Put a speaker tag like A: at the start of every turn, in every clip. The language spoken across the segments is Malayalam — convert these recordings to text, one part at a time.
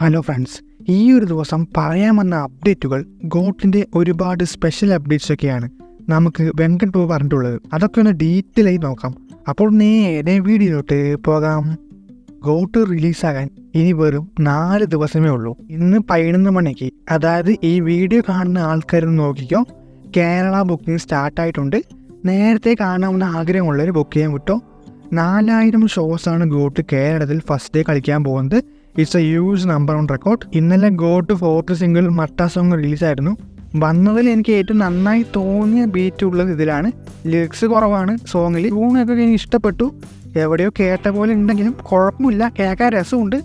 A: ഹലോ ഫ്രണ്ട്സ്, ഈ ഒരു ദിവസം പറയാൻ വന്ന അപ്ഡേറ്റുകൾ ഗോട്ടിൻ്റെ ഒരുപാട് സ്പെഷ്യൽ അപ്ഡേറ്റ്സ് ഒക്കെയാണ് നമുക്ക് വെങ്കട് പ്രഭു പറഞ്ഞിട്ടുള്ളത്. അതൊക്കെ ഒന്ന് ഡീറ്റെയിൽ ആയി നോക്കാം. അപ്പോൾ നേരെ വീഡിയോയിലോട്ട് പോകാം. ഗോട്ട് റിലീസാകാൻ ഇനി വെറും 4 ദിവസമേ ഉള്ളൂ. ഇന്ന് 11 മണിക്ക്, അതായത് ഈ വീഡിയോ കാണുന്ന ആൾക്കാരൊന്ന് നോക്കിക്കോ, കേരള ബുക്കിംഗ് സ്റ്റാർട്ടായിട്ടുണ്ട്. നേരത്തെ കാണാമെന്ന ആഗ്രഹമുള്ളവർ ബുക്ക് ചെയ്യാൻ വിട്ടോ. 4000 ഷോസാണ് ഗോട്ട് കേരളത്തിൽ ഫസ്റ്റ് ഡേ കളിക്കാൻ പോകുന്നത്. It's A huge number on record. ഇന്നലെ ഗോട്ട് 4th സിംഗിൾ മട്ട സോങ് റിലീസായിരുന്നു. വന്നതിൽ എനിക്ക് ഏറ്റവും നന്നായി തോന്നിയ ബീറ്റ് ഉള്ളത് ഇതിലാണ്. ലിറിക്സ് കുറവാണ് സോങ്ങിൽ. ട്യൂണൊക്കെ എനിക്ക് ഇഷ്ടപ്പെട്ടു. എവിടെയോ കേട്ട പോലെ ഉണ്ടെങ്കിലും കുഴപ്പമില്ല, കേൾക്കാൻ രസമുണ്ട്.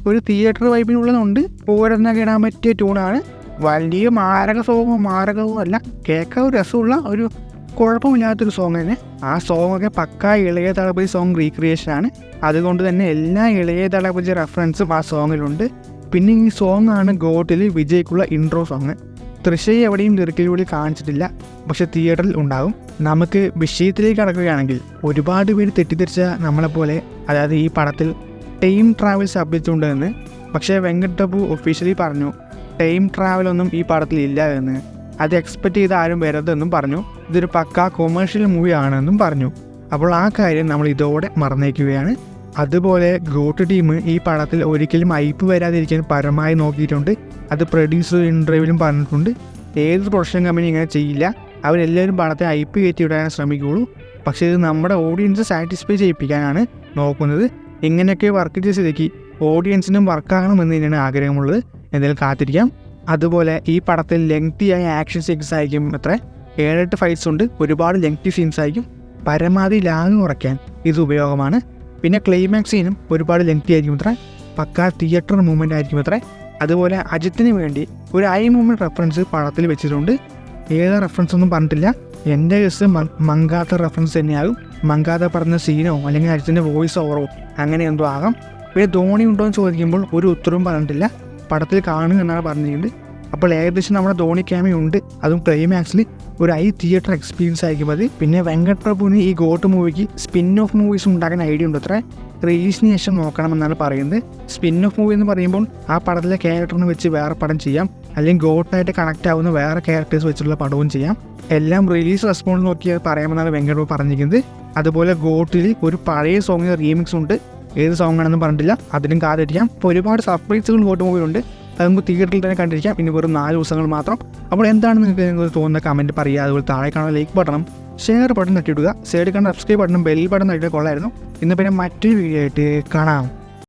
A: ഒരു തിയേറ്റർ വൈബിനുള്ളതുണ്ട്. ഓരോന്നൊക്കെ ഇടാൻ പറ്റിയ ട്യൂണാണ്. വലിയ മാരകവും അല്ല, കേൾക്കാൻ ഒരു രസമുള്ള ഒരു കുഴപ്പമില്ലാത്തൊരു സോങ് തന്നെ. ആ സോങ്ങൊക്കെ പക്കാ ഇളയ ദളപതി സോങ് റീക്രിയേഷനാണ്. അതുകൊണ്ട് തന്നെ എല്ലാ ഇളയ ദളപതി റെഫറൻസും ആ സോങ്ങിലുണ്ട്. പിന്നെ ഈ സോങ് ആണ് ഗോട്ടിൽ വിജയ്ക്കുള്ള ഇൻട്രോ സോങ്. തൃശ്ശയെ എവിടെയും ലിറിക്കിലൂടെ കാണിച്ചിട്ടില്ല, പക്ഷെ തിയേറ്ററിൽ ഉണ്ടാകും. നമുക്ക് വിഷയത്തിലേക്ക് കടക്കുകയാണെങ്കിൽ, ഒരുപാട് പേര് തെറ്റിദ്ധരിച്ച നമ്മളെപ്പോലെ, അതായത് ഈ പടത്തിൽ ടൈം ട്രാവൽ ശബ്ദിച്ചുണ്ടെന്ന്. പക്ഷേ വെങ്കട് പ്രഭു ഒഫീഷ്യലി പറഞ്ഞു ടൈം ട്രാവലൊന്നും ഈ പടത്തിൽ ഇല്ല എന്ന്. അത് എക്സ്പെക്റ്റ് ചെയ്ത് ആരും വരരുതെന്നും പറഞ്ഞു. ഇതൊരു പക്കാ കൊമേഴ്ഷ്യൽ മൂവി ആണെന്നും പറഞ്ഞു. അപ്പോൾ ആ കാര്യം നമ്മൾ ഇതോടെ മറന്നേക്കുകയാണ്. അതുപോലെ ഗോട്ട് ടീം ഈ പടത്തിൽ ഒരിക്കലും ഐപ്പ് വരാതിരിക്കാൻ പരമായി നോക്കിയിട്ടുണ്ട്. അത് പ്രൊഡ്യൂസർ ഇൻ്റർവ്യൂവിലും പറഞ്ഞിട്ടുണ്ട്. ഏത് പ്രൊഡക്ഷൻ കമ്പനി ഇങ്ങനെ ചെയ്യില്ല. അവരെല്ലാവരും പടത്തെ ഐപ്പ് കയറ്റി വിടാൻ ശ്രമിക്കുകയുള്ളൂ. പക്ഷേ ഇത് നമ്മുടെ ഓഡിയൻസ് സാറ്റിസ്ഫൈ ചെയ്യിപ്പിക്കാനാണ് നോക്കുന്നത്. ഇങ്ങനെയൊക്കെ വർക്ക് ചെയ്ത സ്ഥിതിക്ക് ഓഡിയൻസിനും വർക്കാകണമെന്ന് തന്നെയാണ് ആഗ്രഹമുള്ളത്. എന്തായാലും കാത്തിരിക്കാം. അതുപോലെ ഈ പടത്തിൽ ലെങ്തിയായ ആക്ഷൻ സീൻസ് ആയിരിക്കും. 7-8 ഫൈറ്റ്സ് ഉണ്ട്. ഒരുപാട് ലെങ്തി സീൻസ് ആയിരിക്കും. പരമാവധി ലാഗ് കുറയ്ക്കാൻ ഇത് ഉപയോഗമാണ്. പിന്നെ ക്ലൈമാക്സ് സീനും ഒരുപാട് ലെങ്തി ആയിരിക്കും. പക്കാ തിയേറ്റർ മൂവ്മെൻ്റ് ആയിരിക്കും. അതുപോലെ അജിത്തിന് വേണ്ടി ഒരു ഐ മൂവ്മെൻറ്റ് റെഫറൻസ് പടത്തിൽ വെച്ചിട്ടുണ്ട്. ഏത് റെഫറൻസ് ഒന്നും പറഞ്ഞിട്ടില്ല. എൻ്റെ കേസ് മങ്കാത്ത റെഫറൻസ് തന്നെയാകും. മങ്കാത്ത പറഞ്ഞ സീനോ അല്ലെങ്കിൽ അജിത്തിൻ്റെ വോയിസ് ഓവറോ അങ്ങനെ എന്തോ ആകാം. പിന്നെ ധോണി ഉണ്ടോ എന്ന് ചോദിക്കുമ്പോൾ ഒരു ഉത്തരവും പറഞ്ഞിട്ടില്ല. പടത്തിൽ കാണുക എന്നാണ് പറഞ്ഞിട്ടുണ്ട്. അപ്പോൾ ഏകദേശം നമ്മുടെ ധോണി ക്യാമി ഉണ്ട്. അതും ക്ലൈമാക്സിൽ ഒരു തിയേറ്റർ എക്സ്പീരിയൻസ് ആയിരിക്കും അത്. പിന്നെ വെങ്കട് പ്രഭുവിന് ഈ ഗോട്ട് മൂവിക്ക് സ്പിൻ ഓഫ് മൂവീസ് ഉണ്ടാക്കാൻ ഐഡിയ ഉണ്ട്. റിലീസിന് ശേഷം നോക്കണമെന്നാണ് പറയുന്നത്. സ്പിൻ ഓഫ് മൂവി എന്ന് പറയുമ്പോൾ ആ പടത്തിലെ ക്യാരക്ടറിനെ വെച്ച് വേറെ പടം ചെയ്യാം, അല്ലെങ്കിൽ ഗോട്ടായിട്ട് കണക്റ്റ് ആവുന്ന വേറെ ക്യാരക്ടേഴ്സ് വെച്ചുള്ള പടവും ചെയ്യാം. എല്ലാം റിലീസ് റെസ്പോൺസ് നോക്കി പറയാമെന്നാണ് വെങ്കട് പ്രഭു പറഞ്ഞിരിക്കുന്നത്. അതുപോലെ ഗോട്ടിൽ ഒരു പഴയ സോങ്ങിന് റീമിക്സ് ഉണ്ട്. ഏത് സോങ് ആണെന്ന് പറഞ്ഞിട്ടില്ല, അതിനും കാത്തിരിക്കാം. ഇപ്പോൾ ഒരുപാട് സർപ്രൈസുകൾ ഗോട്ട് മൂവിയിലുണ്ട്. അത് നമുക്ക് തിയേറ്ററിൽ തന്നെ കണ്ടിരിക്കാം. ഇനി വെറും 4 ദിവസങ്ങൾ മാത്രം. അപ്പോൾ എന്താണ് നിങ്ങൾക്ക് തോന്നുന്ന കമൻറ്റ് പറയുക. അതുപോലെ താഴെ കാണുന്ന ലൈക്ക് ബട്ടണും ഷെയർ ബട്ടൺ തട്ടിയിടുക. സൈഡിൽ കാണുന്ന സബ്സ്ക്രൈബ് ബട്ടണും ബെൽ ബട്ടൺ തട്ടിയിട്ട് കൊള്ളായിരുന്നു. ഇന്ന് പിന്നെ മറ്റൊരു വീഡിയോ ആയിട്ട് കാണാം.